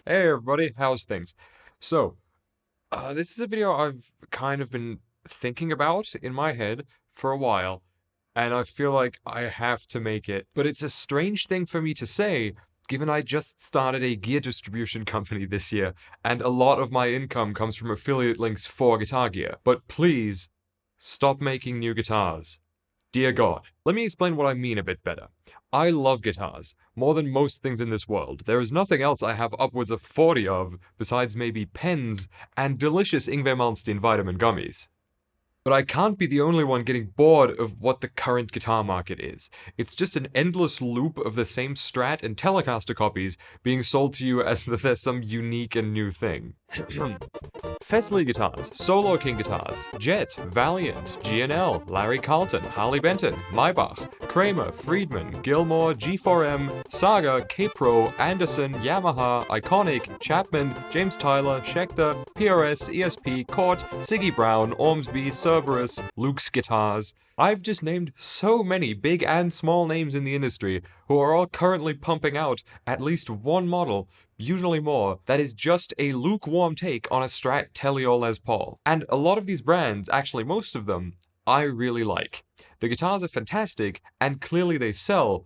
Hey everybody, how's things? So, this is a video I've kind of been thinking about in my head for a while, and I feel like I have to make it. But it's a strange thing for me to say, given I just started a gear distribution company this year, and a lot of my income comes from affiliate links for guitar gear. But please, stop making new guitars. Dear God. Let me explain what I mean a bit better. I love guitars, more than most things in this world. There is nothing else I have upwards of 40 of, besides maybe pens and delicious Ingve Malmsteen vitamin gummies. But I can't be the only one getting bored of what the current guitar market is. It's just an endless loop of the same Strat and Telecaster copies being sold to you as if they're some unique and new thing. Fesley guitars, Solo King guitars, Jet, Valiant, G&L, Larry Carlton, Harley Benton, Maybach, Kramer, Friedman, Gilmore, G4M, Saga, K-Pro, Anderson, Yamaha, Iconic, Chapman, James Tyler, Schecter, PRS, ESP, Cort, Siggy Brown, Ormsby, Cerberus, Luke's Guitars. I've just named so many big and small names in the industry who are all currently pumping out at least one model, usually more, that is just a lukewarm take on a Strat Tele or Les Paul. And a lot of these brands, actually most of them, I really like. The guitars are fantastic, and clearly they sell,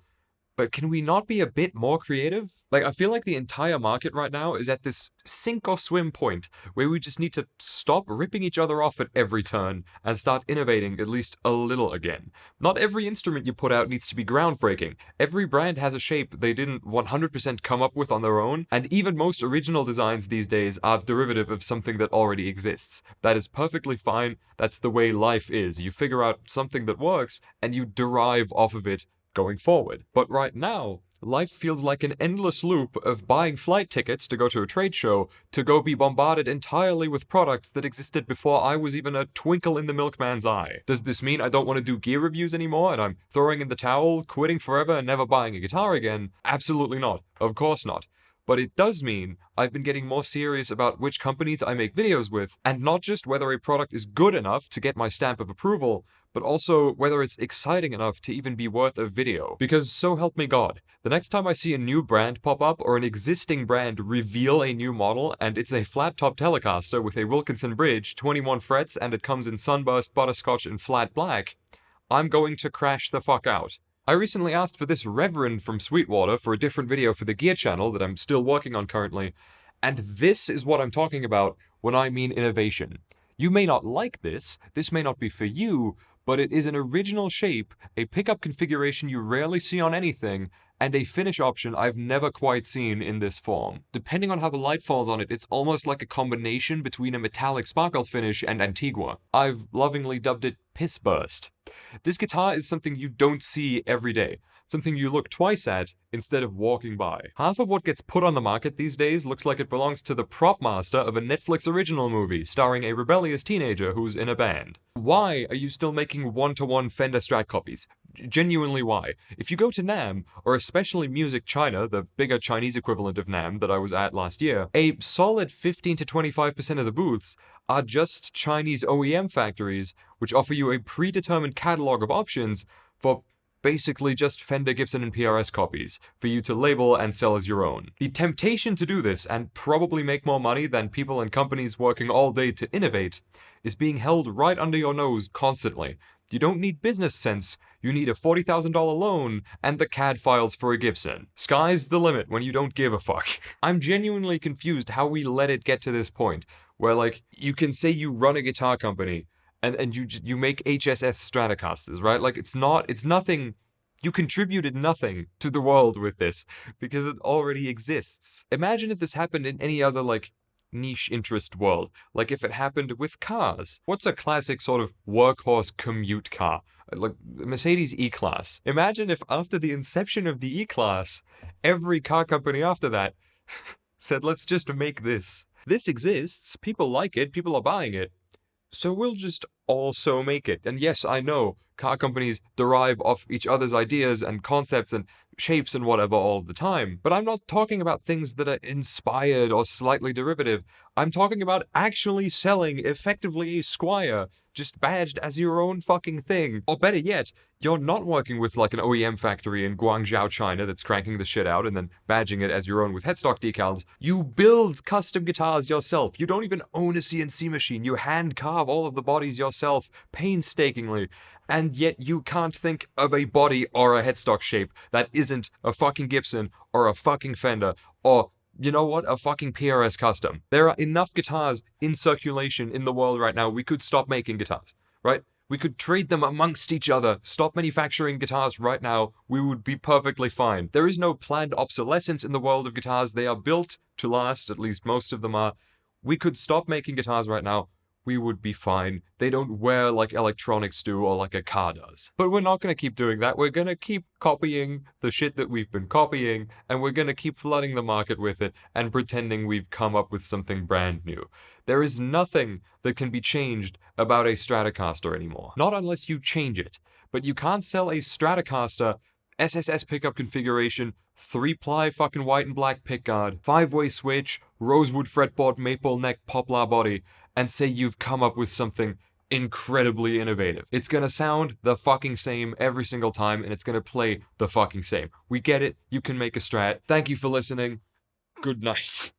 but can we not be a bit more creative? Like, I feel like the entire market right now is at this sink or swim point where we just need to stop ripping each other off at every turn and start innovating at least a little again. Not every instrument you put out needs to be groundbreaking. Every brand has a shape they didn't 100% come up with on their own, and even most original designs these days are derivative of something that already exists. That is perfectly fine. That's the way life is. You figure out something that works and you derive off of it going forward. But right now, life feels like an endless loop of buying flight tickets to go to a trade show to go be bombarded entirely with products that existed before I was even a twinkle in the milkman's eye. Does this mean I don't want to do gear reviews anymore and I'm throwing in the towel, quitting forever and never buying a guitar again? Absolutely not. Of course not. But it does mean I've been getting more serious about which companies I make videos with, and not just whether a product is good enough to get my stamp of approval, but also whether it's exciting enough to even be worth a video. Because so help me God, the next time I see a new brand pop up or an existing brand reveal a new model and it's a flat top Telecaster with a Wilkinson bridge, 21 frets, and it comes in sunburst, butterscotch, and flat black, I'm going to crash the fuck out. I recently asked for this Reverend from Sweetwater for a different video for the Gear channel that I'm still working on currently, and this is what I'm talking about when I mean innovation. You may not like this may not be for you, but it is an original shape, a pickup configuration you rarely see on anything, and a finish option I've never quite seen in this form. Depending on how the light falls on it, it's almost like a combination between a metallic sparkle finish and Antigua. I've lovingly dubbed it Piss Burst. This guitar is something you don't see every day, something you look twice at instead of walking by. Half of what gets put on the market these days looks like it belongs to the prop master of a Netflix original movie starring a rebellious teenager who's in a band. Why are you still making one-to-one Fender Strat copies? Genuinely why? If you go to NAMM, or especially Music China, the bigger Chinese equivalent of NAMM that I was at last year, a solid 15 to 25% of the booths are just Chinese OEM factories which offer you a predetermined catalog of options for basically just Fender, Gibson, and PRS copies for you to label and sell as your own. The temptation to do this and probably make more money than people and companies working all day to innovate is being held right under your nose constantly. You don't need business sense, you need a $40,000 loan and the CAD files for a Gibson. Sky's the limit when you don't give a fuck. I'm genuinely confused how we let it get to this point, where like, you can say you run a guitar company, and you make HSS Stratocasters, right? Like, it's nothing, you contributed nothing to the world with this, because it already exists. Imagine if this happened in any other, like, niche interest world. Like if it happened with cars. What's a classic sort of workhorse commute car? Like Mercedes E-Class. Imagine if after the inception of the E-Class, every car company after that said, let's just make this. This exists, people like it, people are buying it, so we'll just also make it. And yes, I know, car companies derive off each other's ideas and concepts and shapes and whatever all the time. But I'm not talking about things that are inspired or slightly derivative. I'm talking about actually selling effectively a Squire, just badged as your own fucking thing. Or better yet, you're not working with like an OEM factory in Guangzhou, China that's cranking the shit out and then badging it as your own with headstock decals. You build custom guitars yourself. You don't even own a CNC machine. You hand carve all of the bodies yourself painstakingly. And yet you can't think of a body or a headstock shape that isn't a fucking Gibson or a fucking Fender or, you know what, a fucking PRS custom. There are enough guitars in circulation in the world right now. We could stop making guitars, right? We could trade them amongst each other, stop manufacturing guitars right now, we would be perfectly fine. There is no planned obsolescence in the world of guitars. They are built to last, at least most of them are. We could stop making guitars right now, we would be fine. They don't wear like electronics do or like a car does. But we're not going to keep doing that. We're going to keep copying the shit that we've been copying, and we're going to keep flooding the market with it and pretending we've come up with something brand new. There is nothing that can be changed about a Stratocaster anymore. Not unless you change it. But you can't sell a Stratocaster SSS pickup configuration, 3-ply fucking white and black pickguard, 5-way switch, rosewood fretboard maple neck poplar body, and say you've come up with something incredibly innovative. It's gonna sound the fucking same every single time, and it's gonna play the fucking same. We get it, you can make a Strat. Thank you for listening. Good night.